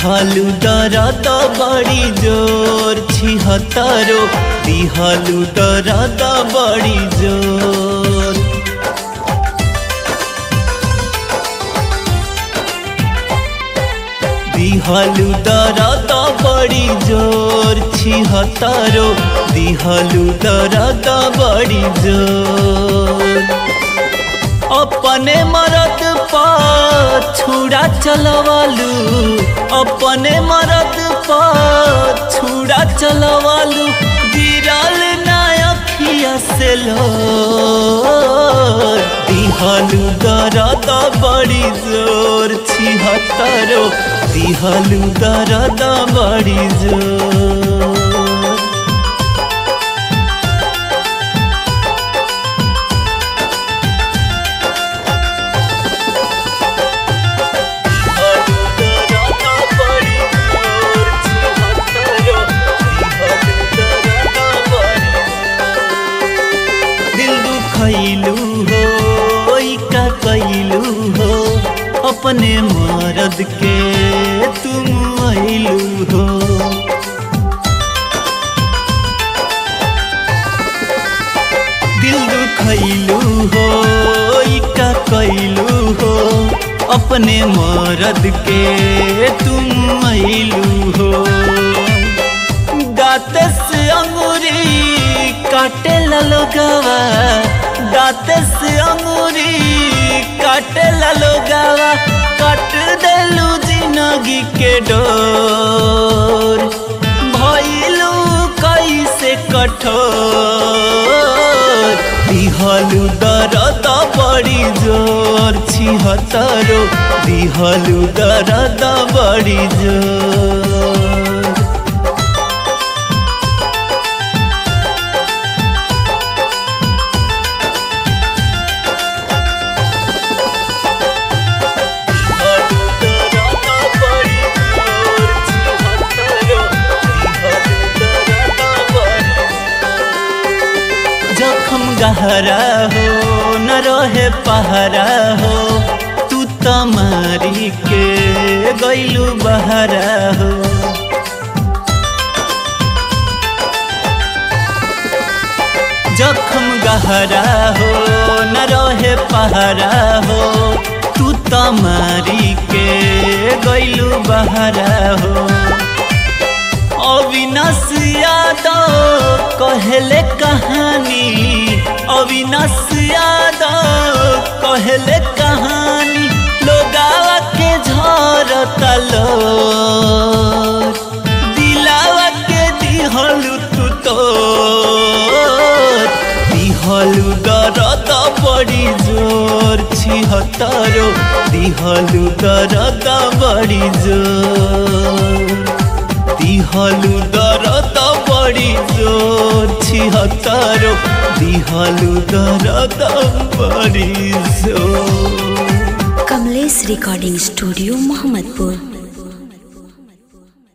दिहलु दर्द बड़ी जोर 76 दिहलु दर्द बड़ी जोर। दिहलु दर्द बड़ी जोर 76 दिहलु दर्द बड़ी जोर। अपने मरद पा छुड़ा चलवालू अपने मरद पा छुड़ा चलवालू गिरल ना अखिया से लो। दिहलु दर्द बड़ी जोर 76 दिहलु दर्द बड़ी जोर। खैलू हो का कैलू हो अपने मरद के तुम ऐलू हो। दिल दुखैलू हो का कैलू हो अपने मरद के तुम ऐलू हो। दांत से अंगूरी काटे लोगावा दांत से अंगूरी काटे लोगावा काट देलू जिंदगी के डोर। भइलू कैसे कठोर दिहलु दर्द बड़ी जोर 76 दिहलु दर्द बड़ी जोर। जखम गहरा हो न रहे पहरा हो तू तमारी के गैलू बहरा हो। जखम गहरा हो न रहे पहरा हो तू तमारी के गैलू बहरा हो। अविनाश यादव कहले कहानी अविनाश यादव कहले कहानी लोगावा के झरता लो। दिलावा के दिहलु तू तो दिहलु दर्द बड़ी जोर 76 दिहलु दर्द बड़ी जोर। दिहलु दर्द बड़ी जोर 76 दिहलु दर्द बड़ी जोर। Kamlesh recording studio Mohammadpur.